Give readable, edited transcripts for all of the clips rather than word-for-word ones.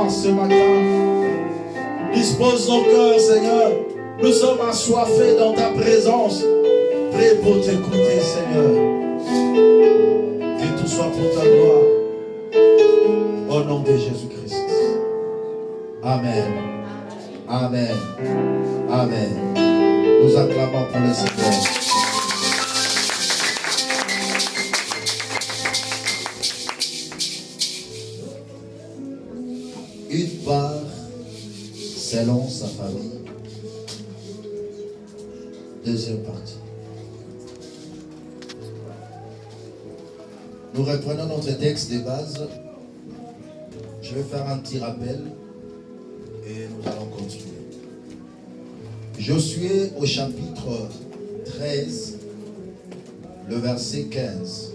Ce matin, dispose nos cœurs, Seigneur. Nous sommes assoiffés dans ta présence, prêts pour t'écouter, Seigneur. Que tout soit pour ta gloire. Au nom de Jésus-Christ. Amen. Amen. Amen. Nous acclamons pour le Seigneur. une part selon sa famille. Deuxième partie. Nous reprenons notre texte de base. Je vais faire un petit rappel et nous allons continuer. Josué au chapitre 13, le verset 15.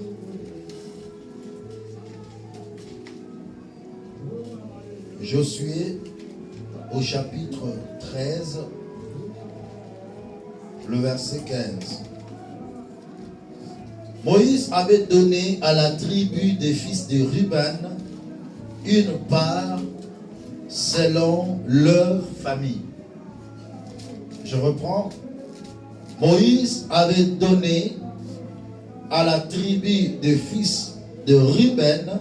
Josué au chapitre 13, le verset 15. Moïse avait donné à la tribu des fils de Ruben une part selon leur famille. Je reprends. Moïse avait donné à la tribu des fils de Ruben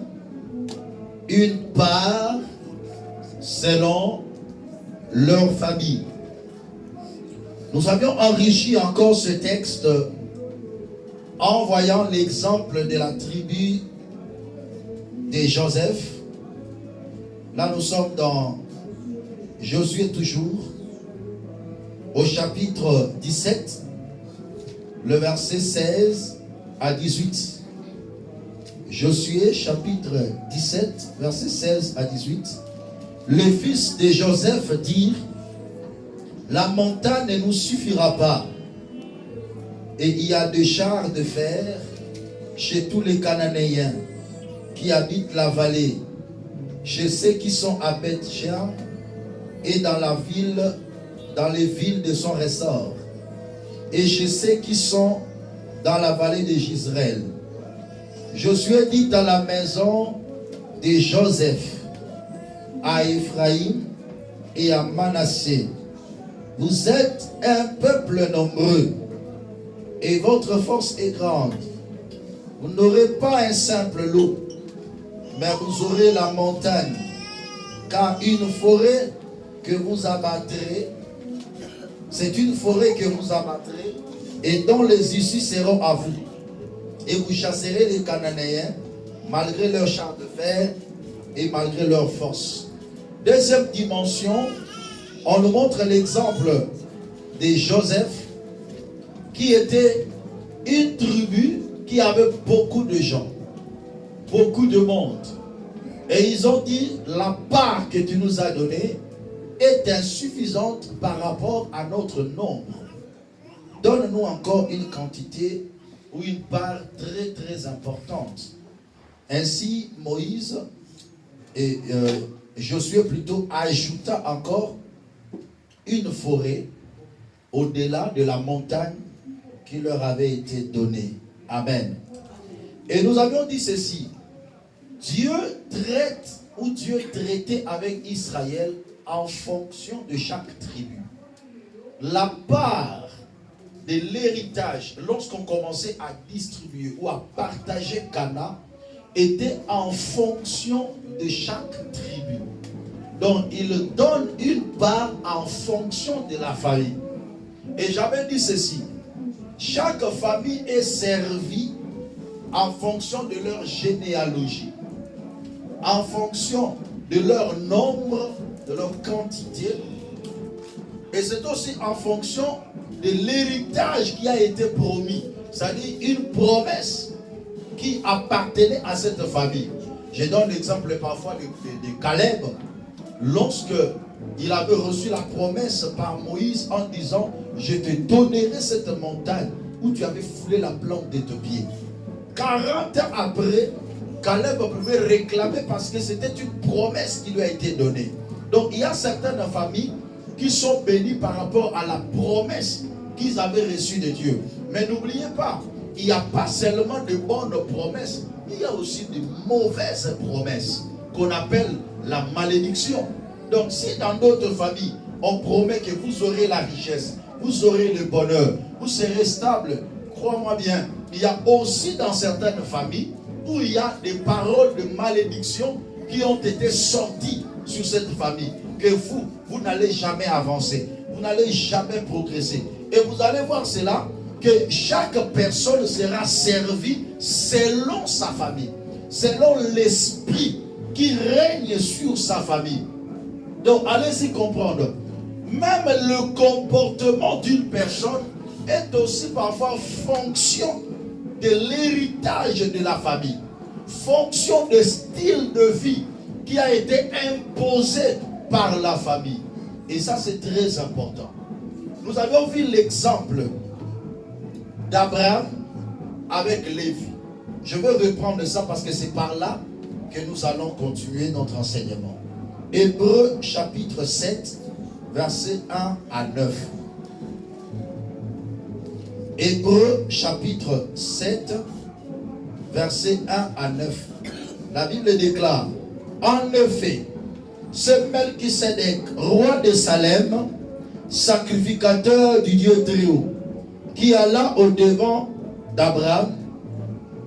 une part selon leur famille. Nous avions enrichi encore ce texte en voyant l'exemple de la tribu de Joseph. Là, nous sommes dans Josué toujours, au chapitre 17, le verset 16 à 18. Josué, chapitre 17, verset 16 à 18. Les fils de Joseph dirent: la montagne ne nous suffira pas, et il y a des chars de fer chez tous les Cananéens qui habitent la vallée, chez ceux qui sont à Beth-Shean et dans les villes de son ressort, et chez ceux qui sont dans la vallée de Jezreel. Josué dit à la maison de Joseph, à Ephraïm et à Manassé: vous êtes un peuple nombreux et votre force est grande. Vous n'aurez pas un simple loup, mais vous aurez la montagne, car une forêt que vous abattrez, c'est une forêt que vous abattrez et dont les issues seront à vous. Et vous chasserez les Cananéens malgré leurs chars de fer et malgré leur force. Deuxième dimension, on nous montre l'exemple de Joseph, qui était une tribu qui avait beaucoup de gens, beaucoup de monde. Et ils ont dit: la part que tu nous as donnée est insuffisante par rapport à notre nombre. Donne-nous encore une quantité ou une part très très importante. Ainsi, Moïse et Josué plutôt ajouta encore une forêt au-delà de la montagne qui leur avait été donnée. Amen. Et nous avions dit ceci: Dieu traitait avec Israël en fonction de chaque tribu. La part de l'héritage, lorsqu'on commençait à distribuer ou à partager Canaan, était en fonction de chaque tribu. Donc, il donne une part en fonction de la famille. Et j'avais dit ceci: chaque famille est servie en fonction de leur généalogie, en fonction de leur nombre, de leur quantité, et c'est aussi en fonction de l'héritage qui a été promis, c'est-à-dire une promesse qui appartenait à cette famille. Je donne l'exemple parfois de Caleb, lorsque il avait reçu la promesse par Moïse en disant: je te donnerai cette montagne où tu avais foulé la plante de tes pieds. 40 ans après, Caleb pouvait réclamer parce que c'était une promesse qui lui a été donnée. Donc il y a certaines familles qui sont bénies par rapport à la promesse qu'ils avaient reçue de Dieu. Mais n'oubliez pas, il n'y a pas seulement de bonnes promesses, il y a aussi de mauvaises promesses qu'on appelle la malédiction. Donc si dans d'autres familles, on promet que vous aurez la richesse, vous aurez le bonheur, vous serez stable, crois-moi bien, il y a aussi dans certaines familles où il y a des paroles de malédiction qui ont été sorties sur cette famille, que vous n'allez jamais avancer, vous n'allez jamais progresser. Et vous allez voir cela, que chaque personne sera servie selon sa famille, selon l'esprit qui règne sur sa famille. Donc, allez-y comprendre. Même le comportement d'une personne est aussi parfois fonction de l'héritage de la famille. Fonction de style de vie qui a été imposé par la famille. Et ça, c'est très important. Nous avions vu l'exemple d'Abraham avec Lévi. Je veux reprendre ça parce que c'est par là que nous allons continuer notre enseignement. Hébreux chapitre 7, versets 1 à 9. Hébreux chapitre 7, versets 1 à 9. La Bible déclare: en effet, ce Melchisédek, roi de Salem, sacrificateur du Dieu très haut, qui alla au-devant d'Abraham,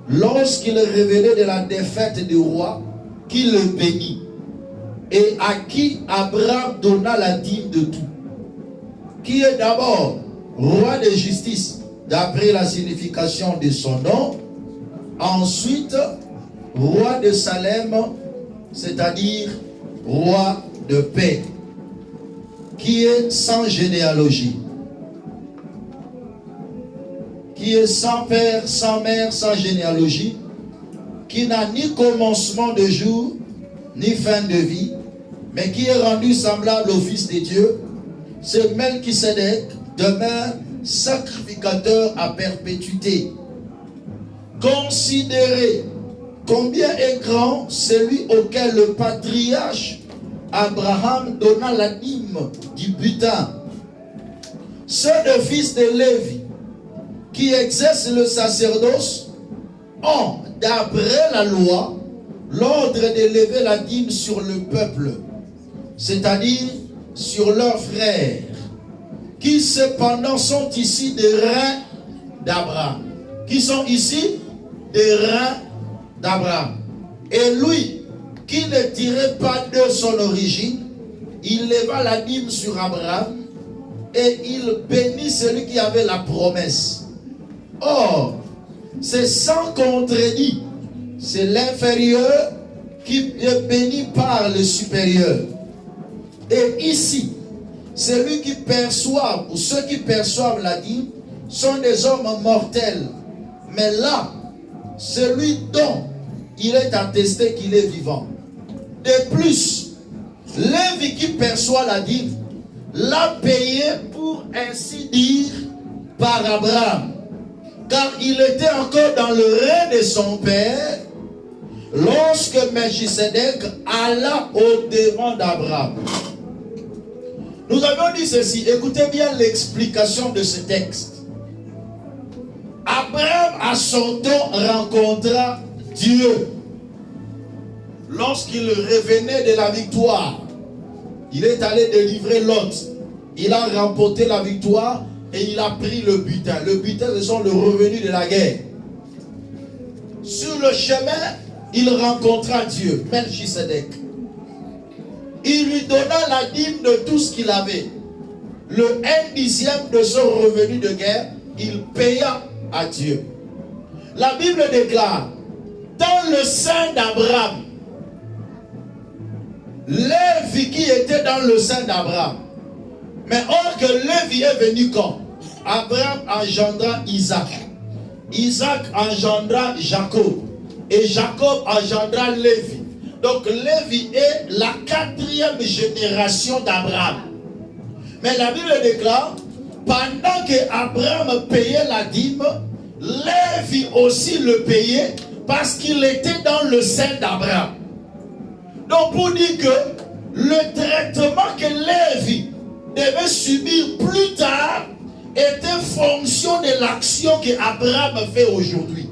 lorsqu'il révélait de la défaite du roi, qui le bénit, et à qui Abraham donna la dîme de tout, qui est d'abord roi de justice, d'après la signification de son nom, ensuite roi de Salem, c'est-à-dire roi de paix, qui est sans généalogie, qui est sans père, sans mère, sans généalogie, qui n'a ni commencement de jour, ni fin de vie, mais qui est rendu semblable au Fils de Dieu. Ce Melchisédek demeure sacrificateur à perpétuité. Considérez combien est grand celui auquel le patriarche Abraham donna la dîme du butin. Ceux de fils de Lévi qui exercent le sacerdoce ont, d'après la loi, l'ordre d'élever la dîme sur le peuple, c'est-à-dire sur leurs frères, qui cependant sont ici des reins d'Abraham. Qui sont ici des reins d'Abraham. Et lui, qui ne tirait pas de son origine, il leva la dîme sur Abraham et il bénit celui qui avait la promesse. Or, c'est sans contredit. C'est l'inférieur qui est béni par le supérieur. Et ici, celui qui perçoit, ou ceux qui perçoivent la dîme, sont des hommes mortels. Mais là, celui dont il est attesté qu'il est vivant. De plus, Lévi qui perçoit la dîme l'a payé, pour ainsi dire, par Abraham, car il était encore dans le règne de son père lorsque Melchisédek alla au-devant d'Abraham. Nous avions dit ceci, écoutez bien l'explication de ce texte. Abraham à son tour rencontra Dieu. Lorsqu'il revenait de la victoire, il est allé délivrer Lot. Il a remporté la victoire et il a pris le butin. Le butin, ce sont le revenu de la guerre. Sur le chemin, il rencontra Dieu, Melchisédek. Il lui donna la dîme de tout ce qu'il avait. Le 1/10 de son revenu de guerre, il paya à Dieu. La Bible déclare, dans le sein d'Abraham, Lévi qui était dans le sein d'Abraham. Mais or que Lévi est venu quand? Abraham engendra Isaac. Isaac engendra Jacob. Et Jacob engendra Lévi. Donc Lévi est la 4e génération d'Abraham. Mais la Bible déclare, pendant que Abraham payait la dîme, Lévi aussi le payait parce qu'il était dans le sein d'Abraham. Donc pour dire que le traitement que Lévi devait subir plus tard était fonction de l'action qu'Abraham fait aujourd'hui.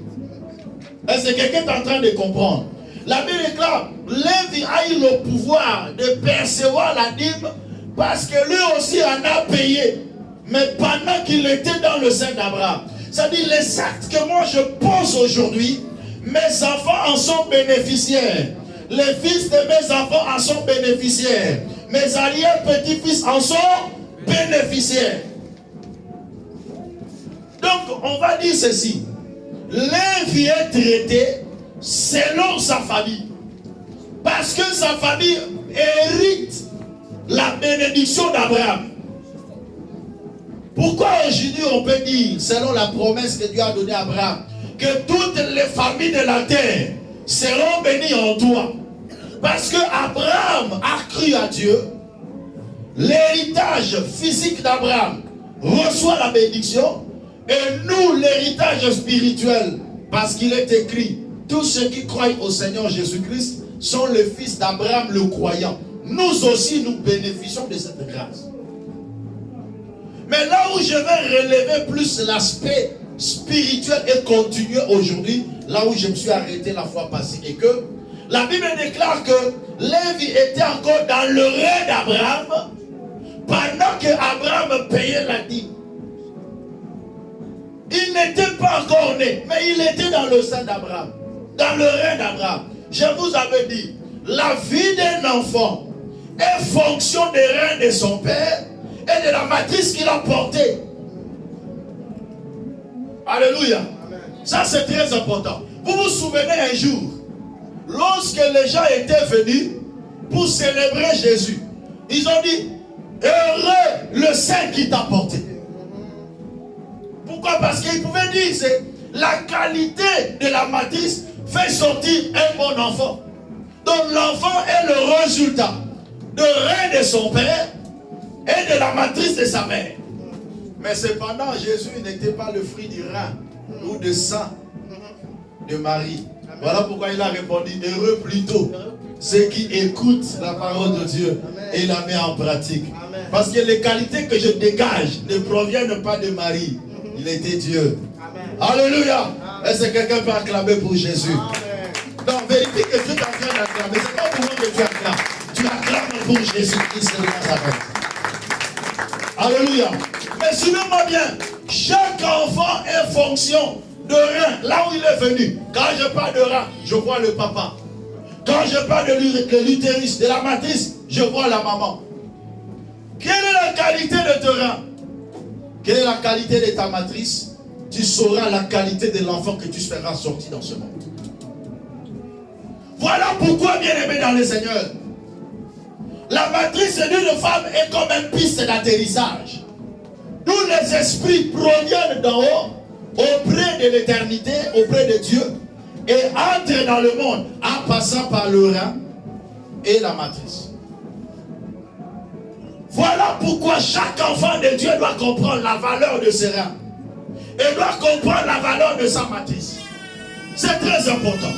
Est-ce que quelqu'un est en train de comprendre? La Bible déclare, Lévi a eu le pouvoir de percevoir la dîme parce que lui aussi en a payé, mais pendant qu'il était dans le sein d'Abraham. C'est-à-dire les actes que moi je pose aujourd'hui, mes enfants en sont bénéficiaires. Les fils de mes enfants en sont bénéficiaires. Mes arrière-petits-fils en sont bénéficiaires. Donc on va dire ceci. Lévi est traité selon sa famille. Parce que sa famille hérite la bénédiction d'Abraham. Pourquoi aujourd'hui on peut dire, selon la promesse que Dieu a donnée à Abraham, que toutes les familles de la terre seront bénies en toi? Parce que Abraham a cru à Dieu. L'héritage physique d'Abraham reçoit la bénédiction. Et nous, l'héritage spirituel, parce qu'il est écrit, tous ceux qui croient au Seigneur Jésus-Christ sont les fils d'Abraham le croyant. Nous aussi, nous bénéficions de cette grâce. Mais là où je vais relever plus l'aspect spirituel et continuer aujourd'hui, là où je me suis arrêté la fois passée, et que la Bible déclare que Lévi était encore dans le règne d'Abraham pendant que Abraham payait la dîme. Il n'était pas encore né, mais il était dans le sein d'Abraham, dans le règne d'Abraham. Je vous avais dit, la vie d'un enfant est fonction des reins de son père et de la matrice qu'il a portée. Alléluia. Amen. Ça c'est très important. Vous vous souvenez un jour, lorsque les gens étaient venus pour célébrer Jésus, ils ont dit, heureux le Saint qui t'a porté. Pourquoi? Parce qu'ils pouvaient dire, c'est la qualité de la matrice fait sortir un bon enfant. Donc l'enfant est le résultat de rein de son père et de la matrice de sa mère. Mais cependant, Jésus n'était pas le fruit du rein ou de sang de Marie. Voilà pourquoi il a répondu, heureux plutôt ceux qui écoutent la parole de Dieu et la mettent en pratique. Parce que les qualités que je dégage ne proviennent pas de Marie. Il était Dieu. Amen. Alléluia. Est-ce que quelqu'un peut acclamer pour Jésus? Amen. Donc vérifie que Dieu est en train d'acclamer. C'est pas pour moi que tu acclames. Tu acclames pour Jésus-Christ de Nazareth. Alléluia. Mais suivez-moi bien. Chaque enfant est fonction de rein. Là où il est venu. Quand je parle de rein, je vois le papa. Quand je parle de l'utérus, de la matrice, je vois la maman. Quelle est la qualité de ton rein? Quelle est la qualité de ta matrice? Tu sauras la qualité de l'enfant que tu seras sorti dans ce monde. Voilà pourquoi, bien-aimé dans le Seigneur, la matrice d'une femme est comme une piste d'atterrissage. D'où les esprits proviennent d'en haut, auprès de l'éternité, auprès de Dieu, et entrent dans le monde en passant par le rein et la matrice. Voilà pourquoi chaque enfant de Dieu doit comprendre la valeur de ses reins. Et doit comprendre la valeur de sa matrice. C'est très important.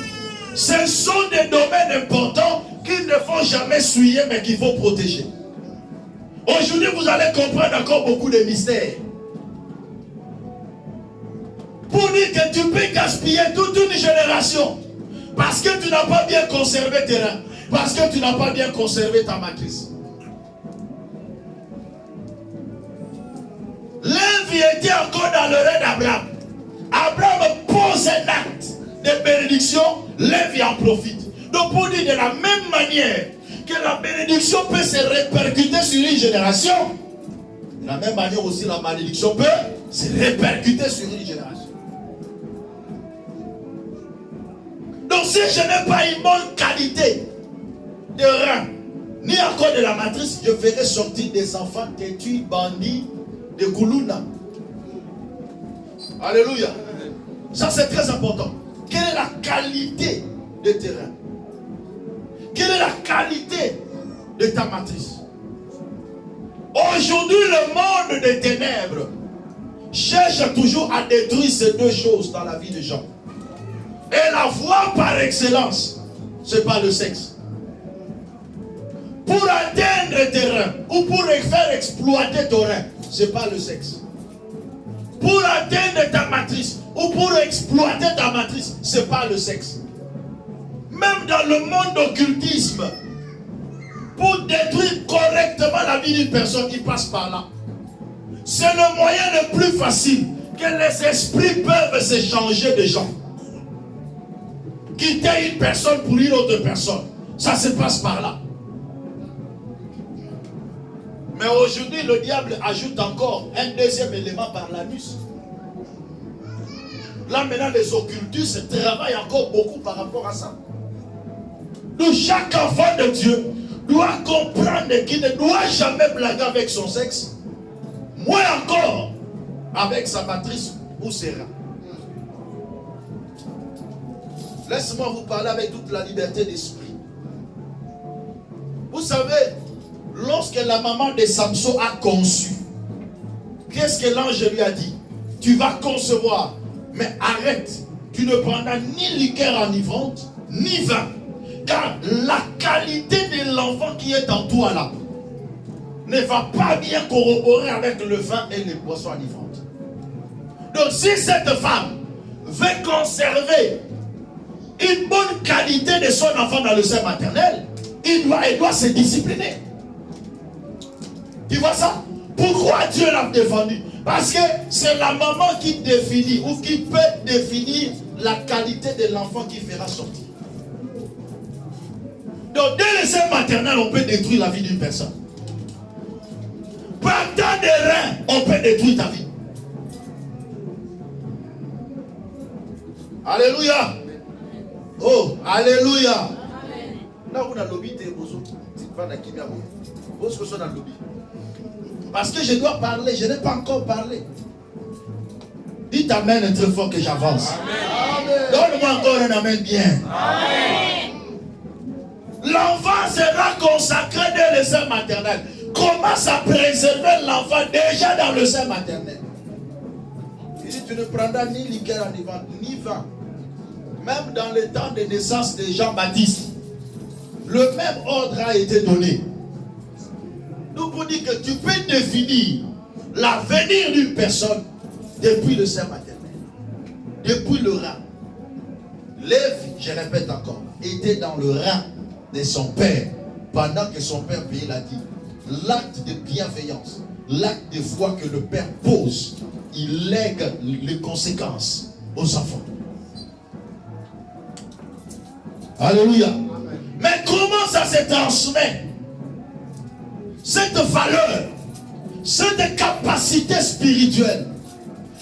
Ce sont des domaines importants qu'il ne faut jamais souiller, mais qu'il faut protéger. Aujourd'hui, vous allez comprendre encore beaucoup de mystères. Pour dire que tu peux gaspiller toute une génération parce que tu n'as pas bien conservé tes reins, parce que tu n'as pas bien conservé ta matrice. Lévi était encore dans le règne d'Abraham. Abraham pose un acte de bénédiction, Lévi en profite. Donc pour dire de la même manière que la bénédiction peut se répercuter sur une génération, de la même manière aussi la malédiction peut se répercuter sur une génération. Donc si je n'ai pas une bonne qualité de rein, ni encore de la matrice, je ferai sortir des enfants têtus, bandits, de Koulouna. Alléluia. Ça c'est très important. Quelle est la qualité de tes reins? Quelle est la qualité de ta matrice? Aujourd'hui, le monde des ténèbres cherche toujours à détruire ces deux choses dans la vie des gens. Et la voie par excellence, ce n'est pas le sexe. Pour atteindre tes reins ou pour faire exploiter ton rein, ce n'est pas le sexe. Pour atteindre ta matrice ou pour exploiter ta matrice, ce n'est pas le sexe. Même dans le monde d'occultisme, pour détruire correctement la vie d'une personne qui passe par là, c'est le moyen le plus facile que les esprits peuvent s'échanger de gens. Quitter une personne pour une autre personne, ça se passe par là. Mais aujourd'hui, le diable ajoute encore un deuxième élément par l'anus. Là maintenant, les occultistes travaillent encore beaucoup par rapport à ça. Donc chaque enfant de Dieu doit comprendre qu'il ne doit jamais blaguer avec son sexe, moins encore avec sa matrice ou ses reins. Laisse-moi vous parler avec toute la liberté d'esprit. Vous savez, lorsque la maman de Samson a conçu, qu'est-ce que l'ange lui a dit? Tu vas concevoir, mais arrête, tu ne prendras ni liqueur enivrante, ni vin. Car la qualité de l'enfant qui est en toi là ne va pas bien corroborer avec le vin et les boissons enivrantes. Donc si cette femme veut conserver une bonne qualité de son enfant dans le sein maternel, elle doit se discipliner. Tu vois ça? Pourquoi Dieu l'a défendu? Parce que c'est la maman qui définit ou qui peut définir la qualité de l'enfant qui fera sortir. Donc dès le sein maternel, on peut détruire la vie d'une personne. Partant des reins, on peut détruire ta vie. Alléluia. Oh, alléluia. Là, on a lobby, parce que je dois parler, je n'ai pas encore parlé. Dites amen très fort que j'avance. Donne-moi encore un amen bien. Amen. L'enfant sera consacré dès le sein maternel. Commence à préserver l'enfant déjà dans le sein maternel. Il dit, tu ne prendras ni liqueur enivrante, ni vin. Même dans le temps de naissance de Jean-Baptiste, le même ordre a été donné. Nous vous dit que tu peux définir l'avenir d'une personne depuis le sein maternel, depuis le rein. Lévi, je répète encore, était dans le rein de son père pendant que son père payait la dîme. L'acte de bienveillance, l'acte de foi que le père pose, il lègue les conséquences aux enfants. Alléluia. Mais comment ça se transmet? Cette valeur, cette capacité spirituelle,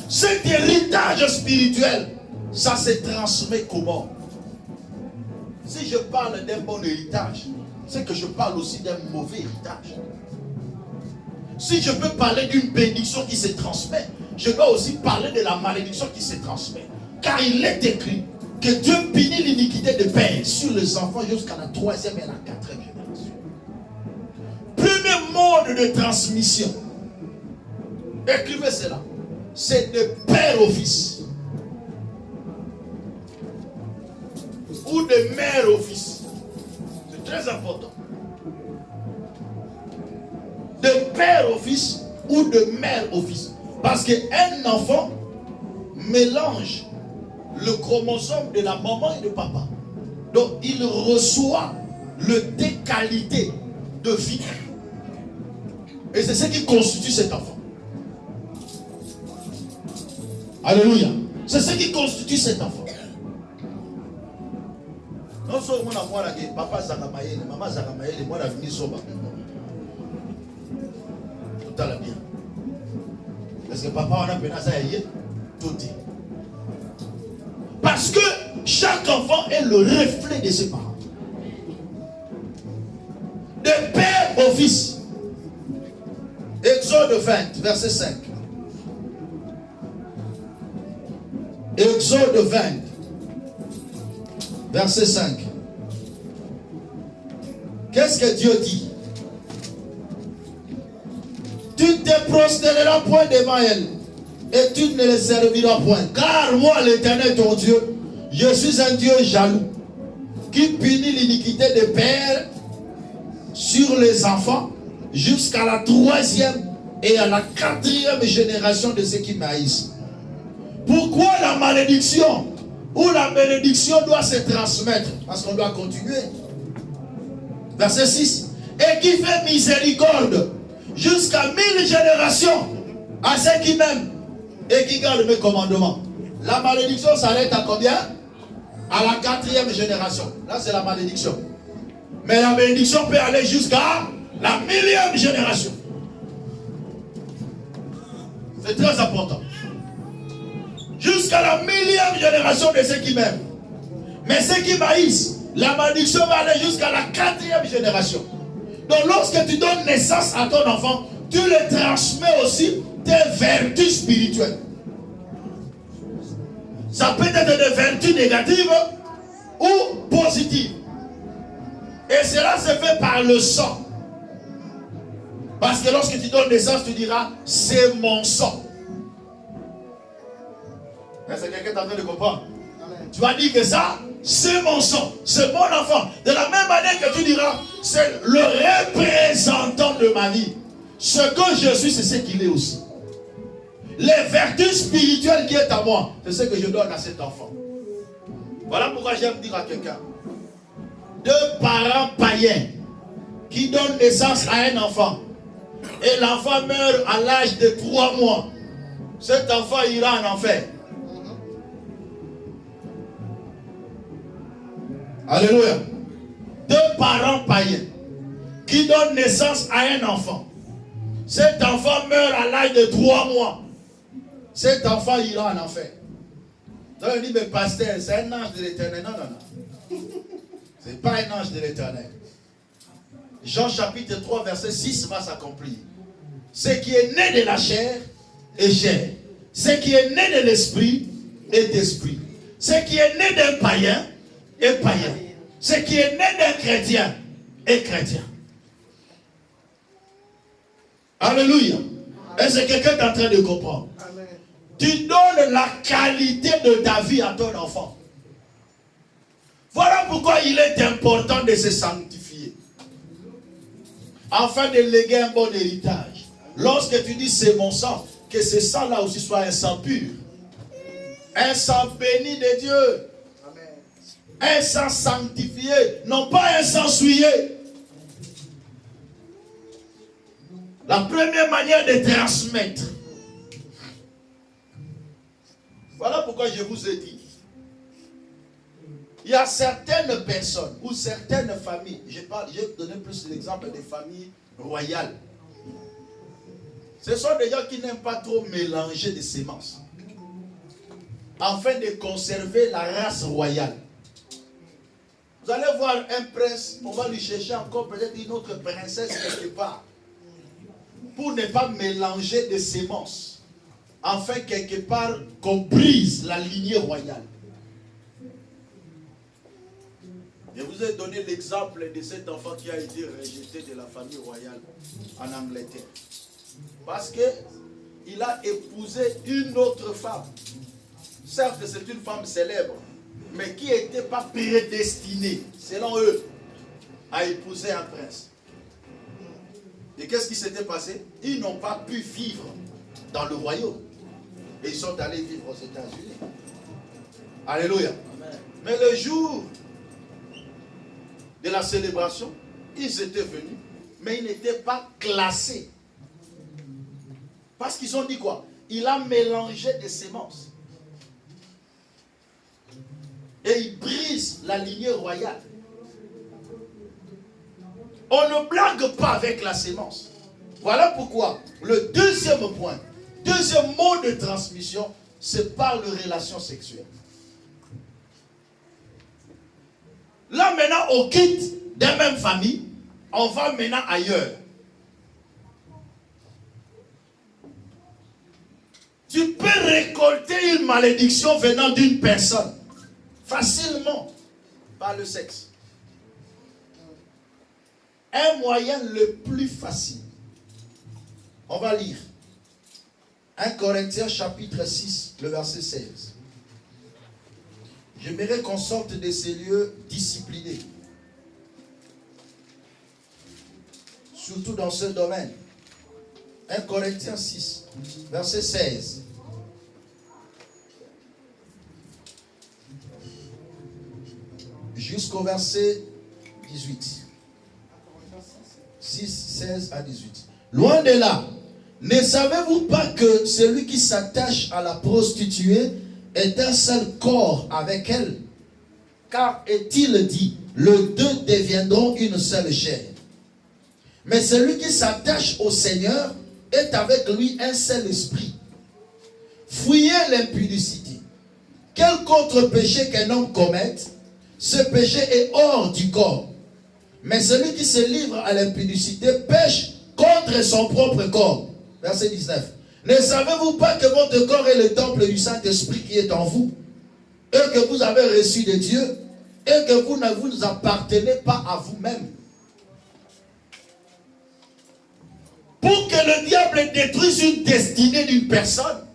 cet héritage spirituel, ça se transmet comment? Si je parle d'un bon héritage, c'est que je parle aussi d'un mauvais héritage. Si je peux parler d'une bénédiction qui se transmet, je dois aussi parler de la malédiction qui se transmet. Car il est écrit que Dieu punit l'iniquité de père sur les enfants jusqu'à la 3e et la 4e génération. Premier mode de transmission, écrivez cela, c'est de père au fils. Ou de mère au fils. C'est très important. De père au fils ou de mère au fils. Parce qu'un enfant mélange le chromosome de la maman et de papa. Donc il reçoit le deux qualités de vie. Et c'est ce qui constitue cet enfant. Alléluia. C'est ce qui constitue cet enfant. Non seulement moi là, papa Zagamaïle, maman Zagamaïle, moi la vie soba. Tout à la bien. Parce que papa on a peine ça y est, tout dit. Parce que chaque enfant est le reflet de ses parents. De père au fils. Exode 20, verset 5. Exode 20, verset 5. Qu'est-ce que Dieu dit? Tu ne te prosterneras point devant elle, et tu ne les serviras point. Car moi, l'Éternel, ton Dieu, je suis un Dieu jaloux, qui punit l'iniquité des pères sur les enfants, jusqu'à la 3e et à la 4e génération de ceux qui m'haïssent. Pourquoi la malédiction ou la bénédiction doit se transmettre? Parce qu'on doit continuer. Verset 6. Et qui fait miséricorde jusqu'à 1000 générations à ceux qui m'aiment et qui gardent mes commandements. La malédiction s'arrête à combien? À la 4e génération. Là c'est la malédiction. Mais la bénédiction peut aller jusqu'à la 1000e génération. C'est très important. Jusqu'à la 1000e génération de ceux qui m'aiment. Mais ceux qui m'haïssent, la malédiction va aller jusqu'à la 4e génération. Donc lorsque tu donnes naissance à ton enfant, tu le transmets aussi tes vertus spirituelles. Ça peut être des vertus négatives ou positives. Et cela se fait par le sang. Parce que lorsque tu donnes naissance, tu diras, c'est mon sang. C'est quelqu'un qui est en train de comprendre. Tu vas dire que ça, c'est mon sang, c'est mon enfant. De la même manière que tu diras, c'est le représentant de ma vie. Ce que je suis, c'est ce qu'il est aussi. Les vertus spirituelles qui est à moi, c'est ce que je donne à cet enfant. Voilà pourquoi j'aime dire à quelqu'un, deux parents païens qui donnent naissance à un enfant, et l'enfant meurt à l'âge de 3 mois, cet enfant ira en enfer. Alléluia. Deux parents païens qui donnent naissance à un enfant. Cet enfant meurt à l'âge de 3 mois. Cet enfant ira en enfer. Donc il dit, mais pasteur, c'est un ange de l'éternel. Non, non, non. Ce n'est pas un ange de l'éternel. Jean chapitre 3, verset 6 va s'accomplir. Ce qui est né de la chair est chair. Ce qui est né de l'esprit est esprit. Ce qui est né d'un païen est païen. Ce qui est né d'un chrétien est chrétien. Alléluia. Est-ce que quelqu'un est en train de comprendre? Amen. Tu donnes la qualité de ta vie à ton enfant. Voilà pourquoi il est important de se sanctifier. Afin de léguer un bon héritage. Lorsque tu dis c'est mon sang, que ce sang-là aussi soit un sang pur. Un sang béni de Dieu. Un sang sanctifié, non pas un sang souillé. La première manière de transmettre. Voilà pourquoi je vous ai dit. Il y a certaines personnes ou certaines familles, je vais donner plus l'exemple des familles royales. Ce sont des gens qui n'aiment pas trop mélanger des semences. Afin de conserver la race royale. Vous allez voir un prince, on va lui chercher encore peut-être une autre princesse quelque part. Pour ne pas mélanger des semences. Afin quelque part qu'on brise la lignée royale. Je vous ai donné l'exemple de cet enfant qui a été rejeté de la famille royale en Angleterre. Parce qu'il a épousé une autre femme. Certes, c'est une femme célèbre, mais qui n'était pas prédestinée, selon eux, à épouser un prince. Et qu'est-ce qui s'était passé? Ils n'ont pas pu vivre dans le royaume. Et ils sont allés vivre aux États-Unis. Alléluia. Amen. Mais le jour de la célébration, ils étaient venus, mais ils n'étaient pas classés. Parce qu'ils ont dit quoi? Il a mélangé des semences. Et il brise la lignée royale. On ne blague pas avec la sémence. Voilà pourquoi le deuxième point, deuxième mode de transmission, c'est par les relations sexuelles. Là maintenant, on quitte des mêmes familles, on va maintenant ailleurs. Tu peux récolter une malédiction venant d'une personne facilement par le sexe. Un moyen le plus facile. On va lire 1 Corinthiens chapitre 6, le verset 16. J'aimerais qu'on sorte de ces lieux disciplinés. Surtout dans ce domaine. 1 Corinthiens 6, verset 16. Jusqu'au verset 18. 6, 16 à 18. Loin de là, ne savez-vous pas que celui qui s'attache à la prostituée est un seul corps avec elle? Car est-il dit, les deux deviendront une seule chair. Mais celui qui s'attache au Seigneur est avec lui un seul esprit. Fuyez l'impudicité. Quel contre péché qu'un homme commette, ce péché est hors du corps. Mais celui qui se livre à l'impudicité pêche contre son propre corps. Verset 19. Ne savez-vous pas que votre corps est le temple du Saint-Esprit qui est en vous, et que vous avez reçu de Dieu, et que vous ne vous appartenez pas à vous-même? Pour que le diable détruise une destinée d'une personne,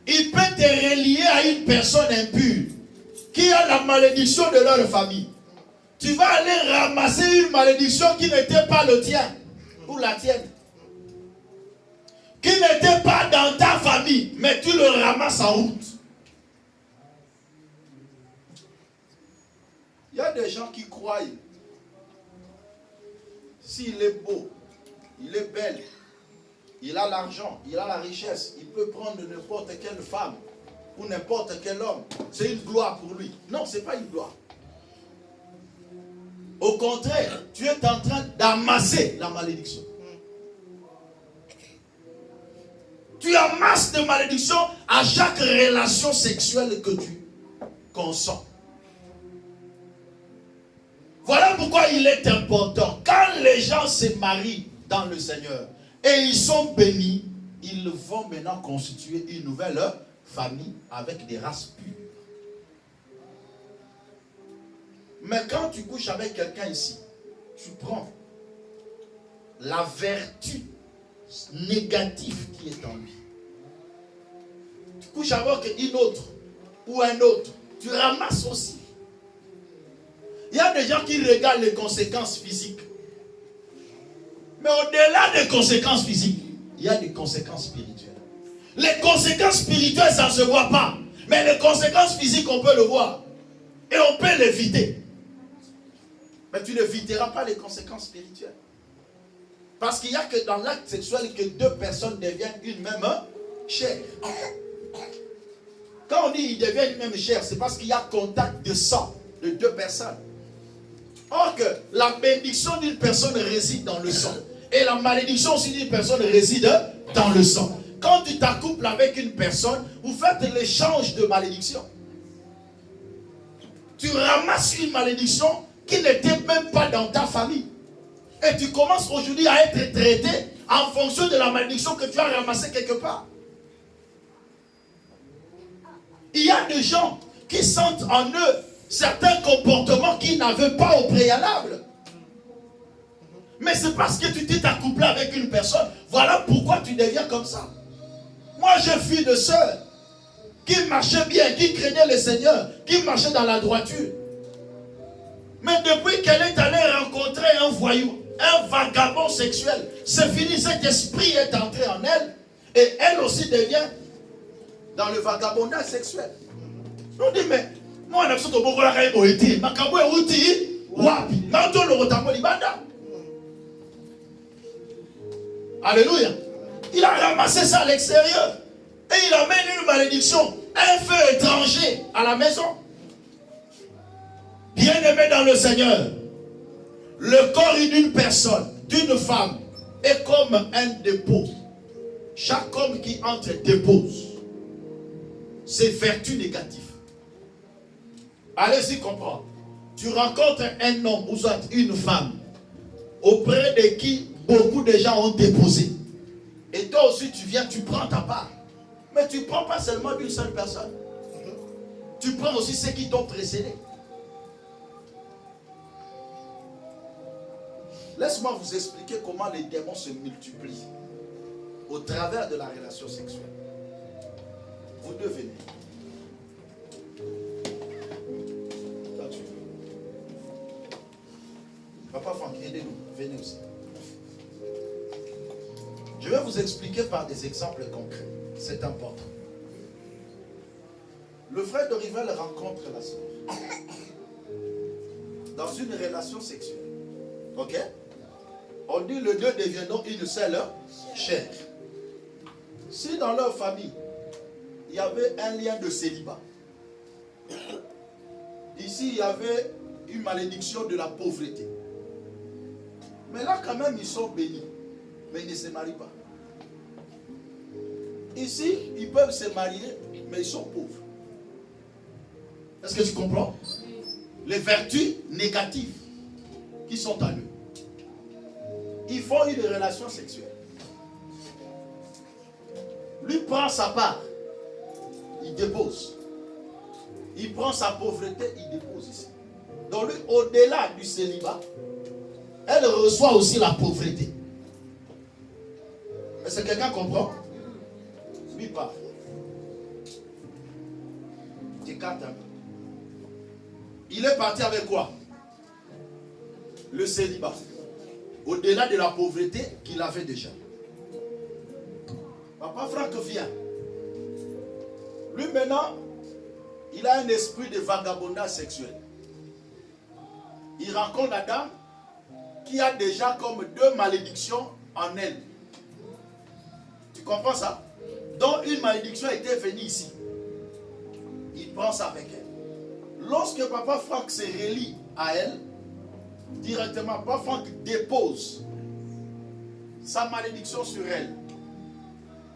il peut te relier à une personne impure qui a la malédiction de leur famille. Tu vas aller ramasser une malédiction qui n'était pas le tien ou la tienne, qui n'était pas dans ta famille, mais tu le ramasses en route. Il y a des gens qui croient, s'il est beau, il est belle, il a l'argent, il a la richesse, il peut prendre n'importe quelle femme ou n'importe quel homme. C'est une gloire pour lui. Non, ce n'est pas une gloire. Au contraire, tu es en train d'amasser la malédiction. Tu amasses des malédictions à chaque relation sexuelle que tu consens. Voilà pourquoi il est important, quand les gens se marient dans le Seigneur et ils sont bénis, ils vont maintenant constituer une nouvelle famille avec des races pures. Mais quand tu couches avec quelqu'un ici, tu prends la vertu négative qui est en lui. Tu couches avec une autre ou un autre, tu ramasses aussi. Il y a des gens qui regardent les conséquences physiques. Mais au-delà des conséquences physiques, il y a des conséquences spirituelles. Les conséquences spirituelles, ça ne se voit pas. Mais les conséquences physiques, on peut le voir. Et on peut l'éviter. Mais tu n'éviteras pas les conséquences spirituelles. Parce qu'il n'y a que dans l'acte sexuel que deux personnes deviennent une même chair. Quand on dit ils deviennent une même chair, c'est parce qu'il y a contact de sang de deux personnes. Or que la bénédiction d'une personne réside dans le sang. Et la malédiction aussi d'une personne réside dans le sang. Quand tu t'accouples avec une personne, vous faites l'échange de malédiction. Tu ramasses une malédiction qui n'était même pas dans ta famille. Et tu commences aujourd'hui à être traité en fonction de la malédiction que tu as ramassée quelque part. Il y a des gens qui sentent en eux certains comportements qu'ils n'avaient pas au préalable. Mais c'est parce que tu t'es accouplé avec une personne. Voilà pourquoi tu deviens comme ça. Moi, j'ai fui de sœurs qui marchaient bien, qui craignaient le Seigneur, qui marchaient dans la droiture. Mais depuis qu'elle est allée rencontrer un voyou, un vagabond sexuel, c'est fini, cet esprit est entré en elle. Et elle aussi devient dans le vagabondage sexuel. On dit, mais moi, je suis alléluia. Il a ramassé ça à l'extérieur. Et il amène une malédiction, un feu étranger à la maison. Bien-aimé dans le Seigneur, le corps d'une personne, d'une femme, est comme un dépôt. Chaque homme qui entre dépose ses vertus négatives. Allez-y comprendre. Tu rencontres un homme ou soit une femme auprès de qui beaucoup de gens ont déposé. Et toi aussi tu viens, tu prends ta part. Mais tu ne prends pas seulement d'une seule personne. Tu prends aussi ceux qui t'ont précédé. Laisse-moi vous expliquer comment les démons se multiplient au travers de la relation sexuelle. Vous devenez. Là, tu veux. Papa Franck, aidez-nous. Venez aussi. Je vais vous expliquer par des exemples concrets. C'est important. Le frère de Rivel rencontre la sœur dans une relation sexuelle. Ok? On dit les deux deviendront une seule chair. Si dans leur famille, il y avait un lien de célibat, ici il y avait une malédiction de la pauvreté. Mais là quand même ils sont bénis, mais ils ne se marient pas. Ici, ils peuvent se marier, mais ils sont pauvres. Est-ce que tu comprends? Les vertus négatives qui ils sont à deux. Ils font une relation sexuelle. Lui prend sa part, il dépose. Il prend sa pauvreté, il dépose ici. Donc lui, au-delà du célibat, elle reçoit aussi la pauvreté. Est-ce que quelqu'un comprend? Lui part. T'écartes un peu. Il est parti avec quoi? Le célibat. Au-delà de la pauvreté qu'il avait déjà. Papa Franck vient. Lui maintenant, il a un esprit de vagabondage sexuel. Il rencontre la dame qui a déjà comme 2 malédictions en elle. Tu comprends ça? Donc une malédiction était venue ici. Il pense avec elle. Lorsque Papa Franck se relie à elle, directement, Papa Franck dépose sa malédiction sur elle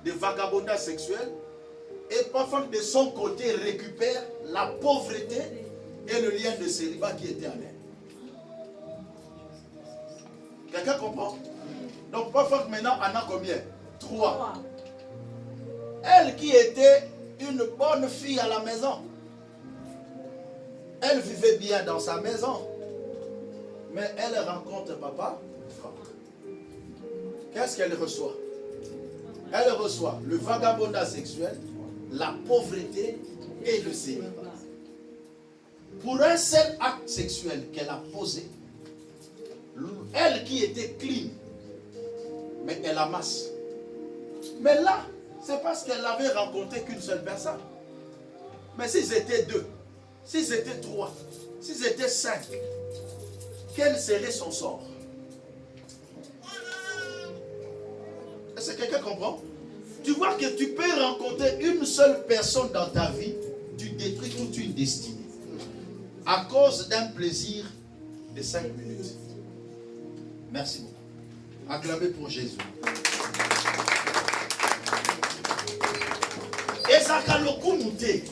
de vagabondage sexuel. Et Papa Franck de son côté récupère la pauvreté et le lien de célibat qui était en elle. Quelqu'un comprend? Donc Papa Franck maintenant en a combien? 3. Elle qui était une bonne fille à la maison. Elle vivait bien dans sa maison. Mais elle rencontre Papa Franck. Qu'est-ce qu'elle reçoit? Elle reçoit le vagabondage sexuel, la pauvreté et le célibat. Pour un seul acte sexuel qu'elle a posé, elle qui était clean, mais elle amasse. Mais là, c'est parce qu'elle n'avait rencontré qu'une seule personne. Mais s'ils étaient 2, s'ils étaient 3, s'ils étaient 5, quel serait son sort? Est-ce que quelqu'un comprend? Tu vois que tu peux rencontrer une seule personne dans ta vie, tu détruis toute une destinée. À cause d'un plaisir de 5 minutes. Merci beaucoup. Acclamez pour Jésus. Ezaka lokumute.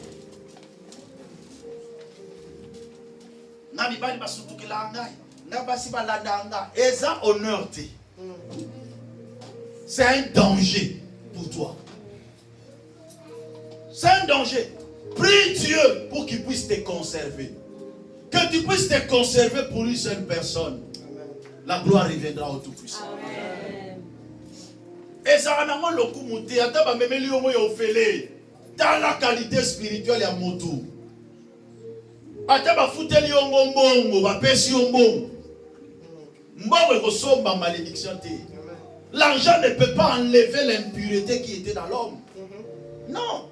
Nani bali basutukila ngai. Ngabasi baladanga. Eza honneur te. C'est un danger pour toi. C'est un danger. Prie Dieu pour qu'il puisse te conserver. Que tu puisses te conserver pour une seule personne. La gloire reviendra au Tout-Puissant. Et ça va nous le kumute. Ata ba memeli yomo yofele. Dans la qualité spirituelle ya motu. Ata ba futeli yongo mbongo ba pesi yongo. Mbongo ekosomba malédiction te. L'argent ne peut pas enlever l'impureté qui était dans l'homme. Non.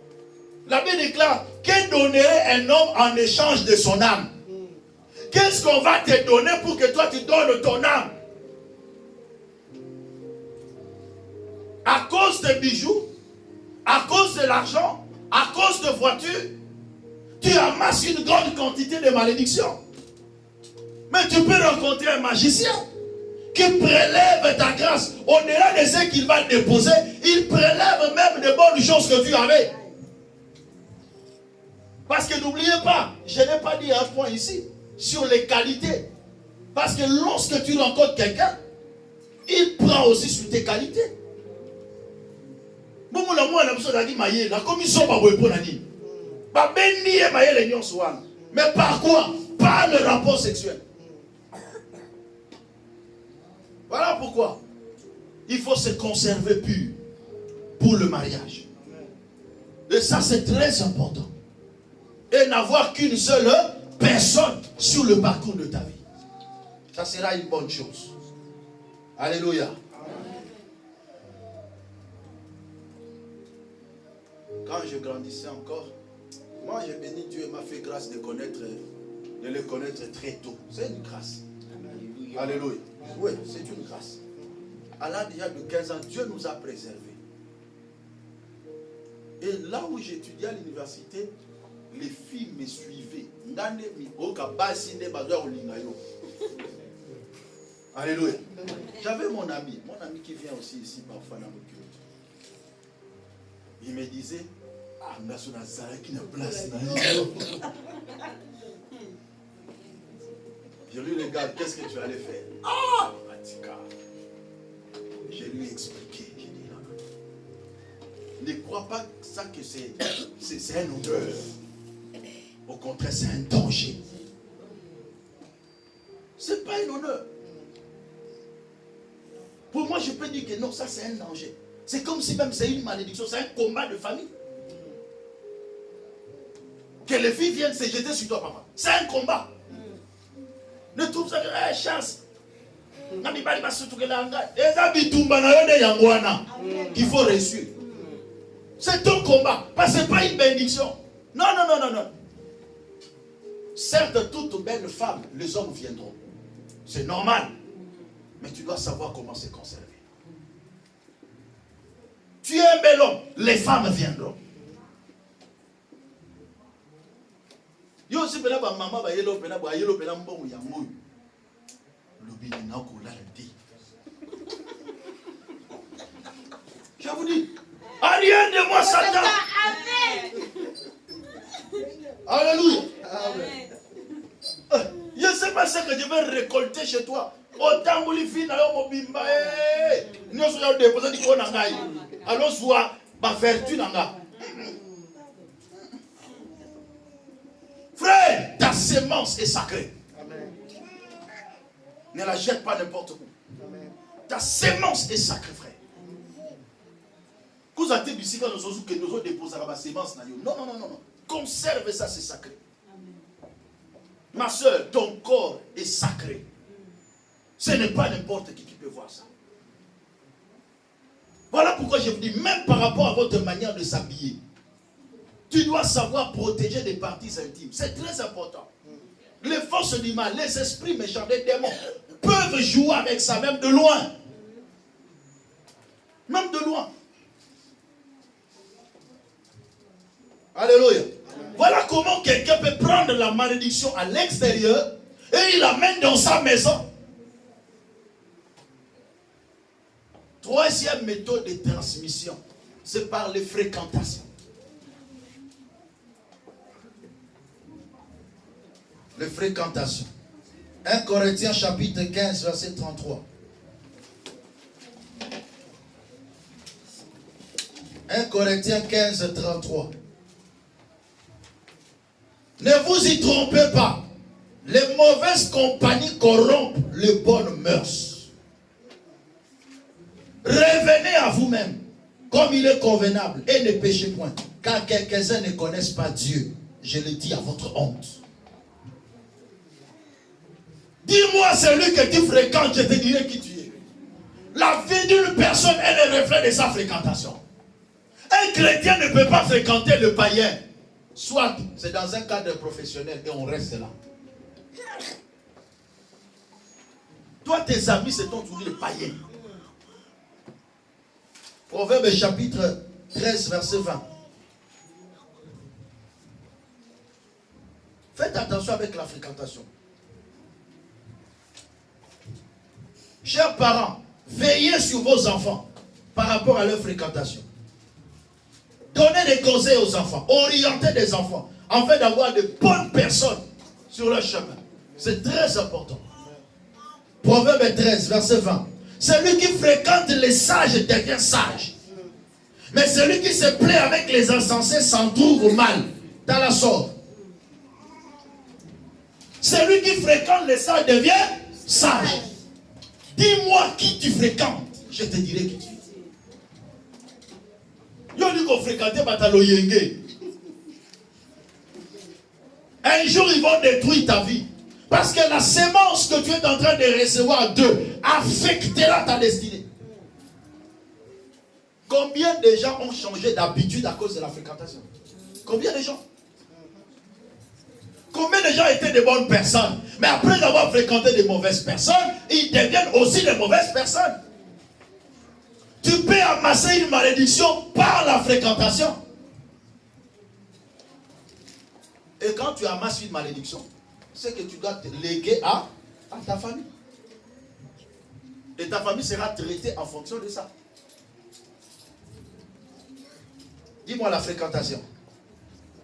La Bible déclare, que donnerait un homme en échange de son âme? Qu'est-ce qu'on va te donner pour que toi tu donnes ton âme? À cause de bijoux, à cause de l'argent, à cause de voitures, tu amasses une grande quantité de malédictions. Mais tu peux rencontrer un magicien qui prélève ta grâce. Au-delà de ce qu'il va déposer, il prélève même de bonnes choses que tu avais. Parce que n'oubliez pas, je n'ai pas dit un point ici, sur les qualités. Parce que lorsque tu rencontres quelqu'un, il prend aussi sur tes qualités. Mais par quoi? Par le rapport sexuel. Voilà pourquoi il faut se conserver pur pour le mariage. Et ça, c'est très important. Et n'avoir qu'une seule personne sur le parcours de ta vie. Ça sera une bonne chose. Alléluia. Quand je grandissais encore, moi j'ai béni Dieu et m'a fait grâce de le connaître très tôt. C'est une grâce. Alléluia. Oui, c'est une grâce. À l'âge déjà de 15 ans, Dieu nous a préservés. Et là où j'étudiais à l'université, les filles me suivaient. Alléluia. J'avais mon ami qui vient aussi ici parfois dans le culte. Il me disait, ah, qui n'a place. Je lui regarde, qu'est-ce que tu allais faire? Ah, Matika. Je lui ai expliqué. J'ai dit non. Ne crois pas ça que c'est un honneur. Au contraire, c'est un danger. Ce n'est pas un honneur. Pour moi, je peux dire que non, ça c'est un danger. C'est comme si même c'est une malédiction, c'est un combat de famille. Que les filles viennent se jeter sur toi, papa. C'est un combat. Ne trouve ça que chasse. Qu'il faut réussir. C'est ton combat. Parce que ce n'est pas une bénédiction. Non, non, non, non, non. Certes, toutes belles femmes, les hommes viendront. C'est normal. Mais tu dois savoir comment se conserver. Tu es un bel homme, les femmes viendront. Yo aussi pena ba maman ba yelo pena mbongo ya moyo. Lobini na ko la ndi. Je vous dis, rien de moi Satan. Amen. Alléluia. Amen. Je ne sais pas ce que je vais récolter chez toi. Autant que les filles na yo mobimba nous sommes déposés du ko na ngai. Alors soit ma vertu na nga. Frère, ta sémence est sacrée. Amen. Ne la jette pas n'importe où. Amen. Ta sémence est sacrée, frère. Quand vous avez dit que nous avons déposé la sémence, non, non, non, non. Conserve ça, c'est sacré. Amen. Ma soeur, ton corps est sacré. Ce n'est pas n'importe qui peut voir ça. Voilà pourquoi je vous dis, même par rapport à votre manière de s'habiller, tu dois savoir protéger les parties intimes. C'est très important. Les forces du mal, les esprits méchants, les démons, peuvent jouer avec ça, même de loin. Même de loin. Alléluia. Voilà comment quelqu'un peut prendre la malédiction à l'extérieur et il l'amène dans sa maison. Troisième méthode de transmission, c'est par les fréquentations. Les fréquentations. 1 Corinthiens chapitre 15, verset 33. 1 Corinthiens 15, 33. Ne vous y trompez pas. Les mauvaises compagnies corrompent les bonnes mœurs. Revenez à vous-même, comme il est convenable, et ne péchez point, car quelques-uns ne connaissent pas Dieu. Je le dis à votre honte. Dis-moi celui que tu fréquentes, je te dirai qui tu es. La vie d'une personne est le reflet de sa fréquentation. Un chrétien ne peut pas fréquenter le païen. Soit c'est dans un cadre professionnel et on reste là. Toi, tes amis, c'est ton tour de païen. Proverbe chapitre 13, verset 20. Faites attention avec la fréquentation. Chers parents, veillez sur vos enfants par rapport à leur fréquentation. Donnez des conseils aux enfants, orientez des enfants, afin d'avoir de bonnes personnes sur leur chemin. C'est très important. Proverbe 13, verset 20. Celui qui fréquente les sages devient sage. Mais celui qui se plaît avec les insensés s'en trouve mal dans la sorte. Celui qui fréquente les sages devient sage. Dis-moi qui tu fréquentes, je te dirai qui tu es. Yo dit qu'on fréquentait Batalo Yenge. Un jour ils vont détruire ta vie. Parce que la sémence que tu es en train de recevoir d'eux affectera ta destinée. Combien de gens ont changé d'habitude à cause de la fréquentation? Combien de gens? Combien de gens étaient de bonnes personnes, mais après avoir fréquenté de mauvaises personnes, ils deviennent aussi de mauvaises personnes. Tu peux amasser une malédiction par la fréquentation. Et quand tu amasses une malédiction, c'est que tu dois te léguer à ta famille. Et ta famille sera traitée en fonction de ça. Dis-moi la fréquentation.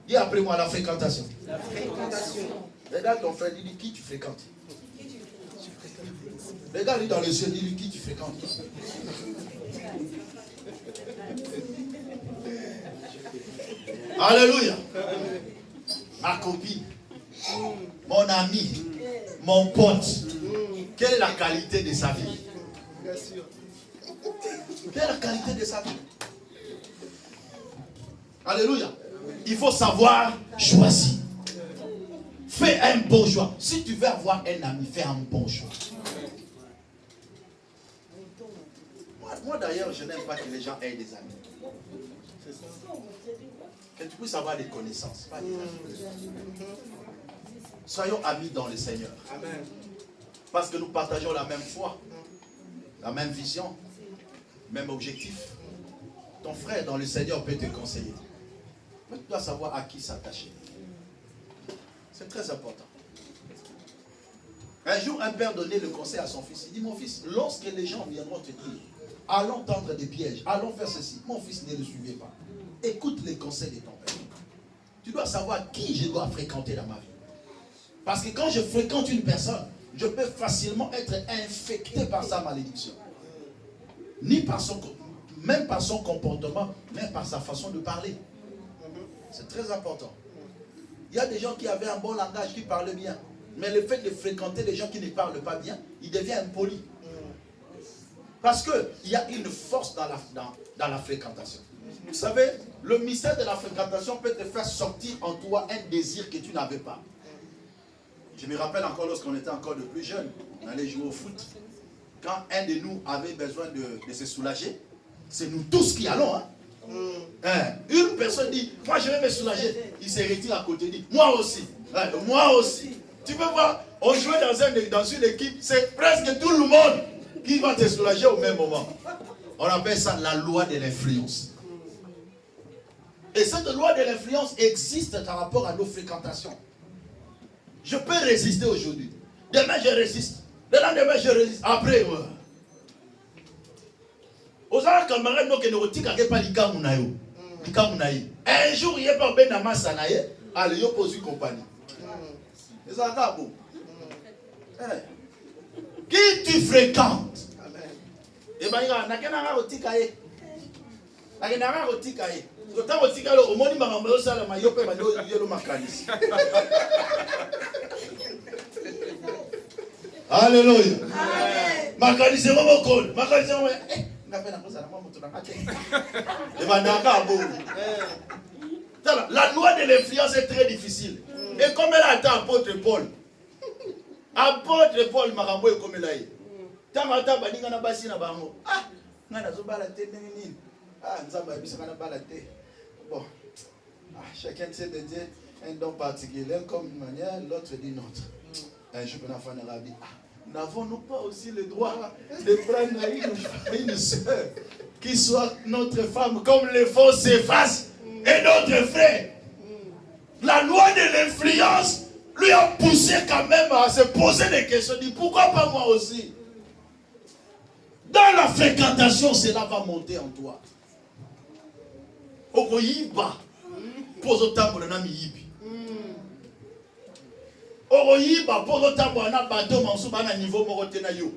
Dis après moi la fréquentation. La fréquentation. Regarde ton frère, dis qui tu fréquentes. Qui Regarde-lui dans les yeux, dis-lui qui tu fréquentes. Alléluia. Ma copine, mon ami, mon pote, quelle est la qualité de sa vie? Bien sûr. Quelle est la qualité de sa vie? Alléluia. Il faut savoir choisir. Fais un bon choix. Si tu veux avoir un ami, fais un bon choix. Moi d'ailleurs, je n'aime pas que les gens aient des amis. C'est ça. Que tu puisses avoir des connaissances, pas des amis. Soyons amis dans le Seigneur. Amen. Parce que nous partageons la même foi, la même vision, même objectif. Ton frère dans le Seigneur peut te conseiller. Mais tu dois savoir à qui s'attacher. C'est très important. Un jour, un père donnait le conseil à son fils. Il dit, mon fils, lorsque les gens viendront te dire, allons tendre des pièges, allons faire ceci. Mon fils, ne le suivez pas. Écoute les conseils de ton père. Tu dois savoir qui je dois fréquenter dans ma vie. Parce que quand je fréquente une personne, je peux facilement être infecté par sa malédiction. Même par son comportement, même par sa façon de parler. C'est très important. Il y a des gens qui avaient un bon langage, qui parlaient bien. Mais le fait de fréquenter des gens qui ne parlent pas bien, il devient impoli. Parce qu'il y a une force dans la fréquentation. Vous savez, le mystère de la fréquentation peut te faire sortir en toi un désir que tu n'avais pas. Je me rappelle encore lorsqu'on était encore de plus jeunes, on allait jouer au foot. Quand un de nous avait besoin de se soulager, c'est nous tous qui allons. Une personne dit, moi je vais me soulager. Il se retire à côté, dit, moi aussi. Moi aussi. Tu peux voir, on jouait dans une équipe, c'est presque tout le monde qui va te soulager au même moment. On appelle ça la loi de l'influence. Et cette loi de l'influence existe par rapport à nos fréquentations. Je peux résister aujourd'hui. Demain je résiste. Le lendemain je résiste. Après, aux camarades, nous ne retirons pas l'ikamunayo. Un jour, il n'y a pas ben amasanaye, allez, il y a posé compagnie. Et ça va bon. Qui tu fréquentes? Et bien, il y a un rotikaye. Il y a un rotikaye. Quand on dit que au monde, il m'a envoyé ça, il y a un mécanisme. Alléluia. Mécanisme, c'est mon code. Mécanisme, la loi de l'influence est très difficile. Et comme elle a été apôtre Paul, Marambo est comme elle a été. Tamata baninga na basi na bango. Ah, ngana zo balate nini. Ah, nzamba bisaka na balate. Bon. Ah, chacun sait de dire un don particulier comme une manière, l'autre dit notre. Un jour on a fait un rabbi. N'avons-nous pas aussi le droit de prendre une soeur qui soit notre femme comme les faux s'effacent et notre frère? La loi de l'influence lui a poussé quand même à se poser des questions. Il dit pourquoi pas moi aussi? Dans la fréquentation, cela va monter en toi. Okoyiba, pose au tambour na miyibi. Okoyiba, pose au tambour na bateau mansuba na niveau morote na yo.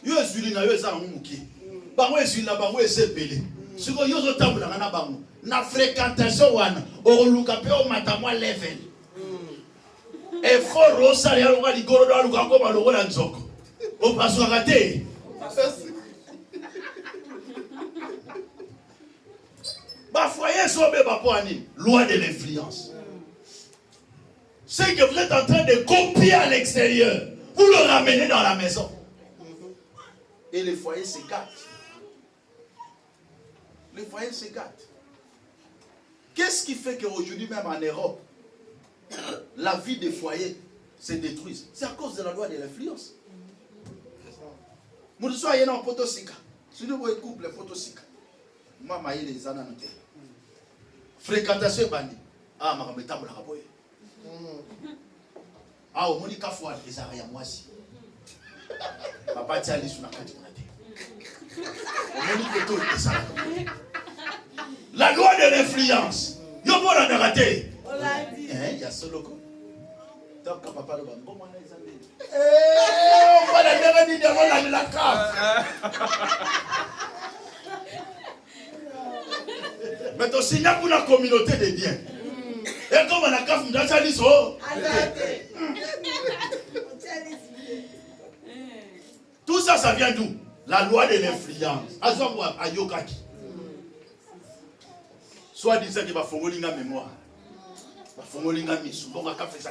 Yo ezuli na yo eza ngumuki. Bango ezuli na bango ezepele. Siko yo zo tambour na bango. Na fréquentation wana, okoluka pe o matamwa level. Et fort rosa ya longa ligoro do aluka ngoma lokola nzoko. On passe à rater. Bah foyer sobe ba poani, loi de l'influence. C'est que vous êtes en train de copier à l'extérieur, vous le ramenez dans la maison. Et les foyers se gâtent. Les foyers se gâtent. Qu'est-ce qui fait qu'aujourd'hui même en Europe, la vie des foyers se détruit? C'est à cause de la loi de l'influence. Vous soyez dans Potosika. Si vous voyez couple Potosika, maman il les en a noté. Fréquentation bandit. Ah, ma rameta la raboye. Ah, au Monica Fouad, les arrières moi si. Papa tient les sous la carte. La loi de l'influence. Yo bon la raté. On l'a dit. Il y a ce loco. Donc papa le bon on va la Mais tu signes pour la communauté de biens. Et comme on a qu'à faire des choses. Tout ça, ça vient d'où? La loi de l'influence. Ayokaki. Soit disant qu'il va faire une mémoire. Il va faire une mission. Donc, il va faire ça.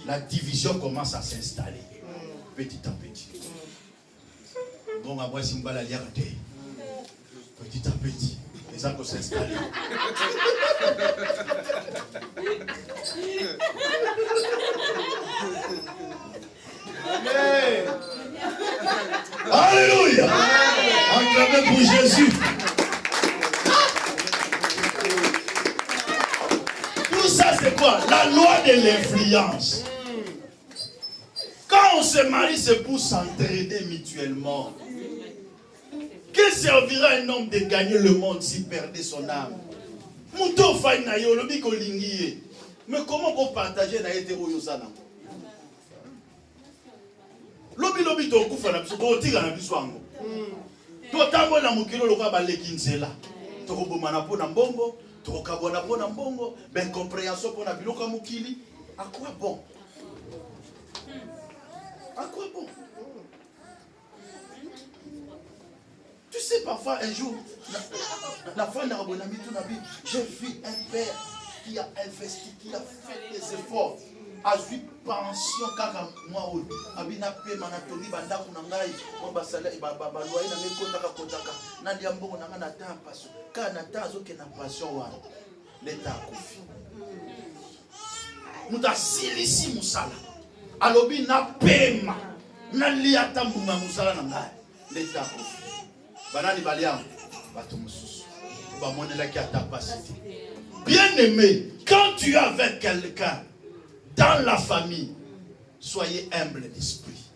La division commence à s'installer. Petit à petit. Bon, à moi, si je vais petit à petit. Les gens vont s'installer. Alléluia. Acclamez pour Jésus. Tout ça, c'est quoi? La loi de l'influence. Quand on se marie, c'est pour s'entraider mutuellement. Que servira un homme de gagner le monde s'il perdait son âme? Mais comment on partage na hétéro yosana? Lobi to kufa na biso to tika na biso ango. To tambo na mukilo lokwa baleki nzela. To ko bomana pona mbongo, to ko kabona pona mbongo, ben compréhension pona biloka mukili. À quoi bon? À quoi bon? Tu sais, parfois, un jour, la fin de Rabonami, j'ai vu un père qui a investi, qui a fait des efforts, a vu pension, car moi, Abina P, Manatoni, Banda, Kunangai, Mambasala, Babaloy, Kotaka, Kotaka, Nadiambo, Nanata, Passion, Kanata, Zokena, Passion, l'État Koufi. Nous avons silisi Moussala. Alobi na pema, na liata mbunga Moussala Nangai, l'État Koufi. Banani Baliam, Batomusus, Bamonela qui a ta capacité. Bien-aimé, quand tu es avec quelqu'un dans la famille, soyez humble d'esprit.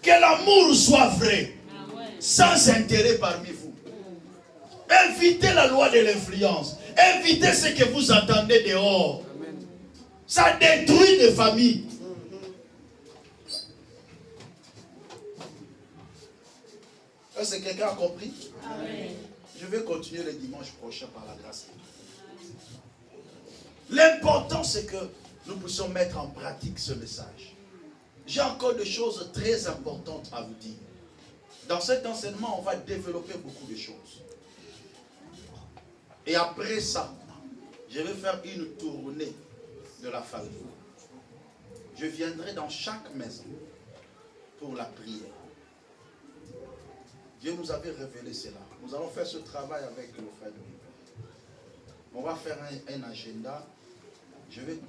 Que l'amour soit vrai, sans intérêt parmi vous. Évitez la loi de l'influence. Évitez ce que vous entendez dehors. Ça détruit des familles. Est-ce que quelqu'un a compris? Amen. Je vais continuer le dimanche prochain par la grâce. L'important, c'est que nous puissions mettre en pratique ce message. J'ai encore des choses très importantes à vous dire. Dans cet enseignement, on va développer beaucoup de choses. Et après ça, je vais faire une tournée de la famille. Je viendrai dans chaque maison pour la prière. Dieu nous avait révélé cela. Nous allons faire ce travail avec le frère de River. On va faire un agenda.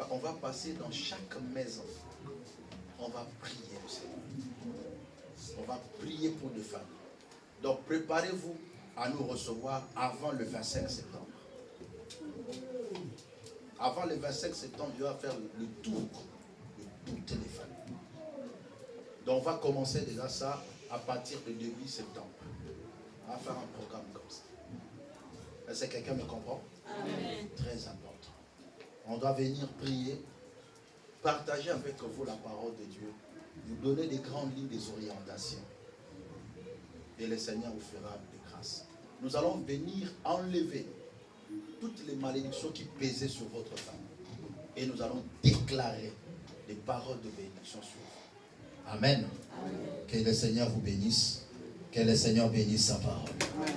On va passer dans chaque maison. On va prier le Seigneur. On va prier pour les familles. Donc préparez-vous à nous recevoir avant le 25 septembre. Avant le 25 septembre, Dieu va faire le tour de toutes les familles. Donc on va commencer déjà ça à partir du début septembre. On va faire un programme comme ça. Est-ce que quelqu'un me comprend? Amen. Très important. On doit venir prier, partager avec vous la parole de Dieu, nous donner des grandes lignes, des orientations. Et le Seigneur vous fera des grâces. Nous allons venir enlever toutes les malédictions qui pesaient sur votre famille. Et nous allons déclarer des paroles de bénédiction sur vous. Amen. Amen. Que le Seigneur vous bénisse. Que le Seigneur bénisse sa parole. Amen.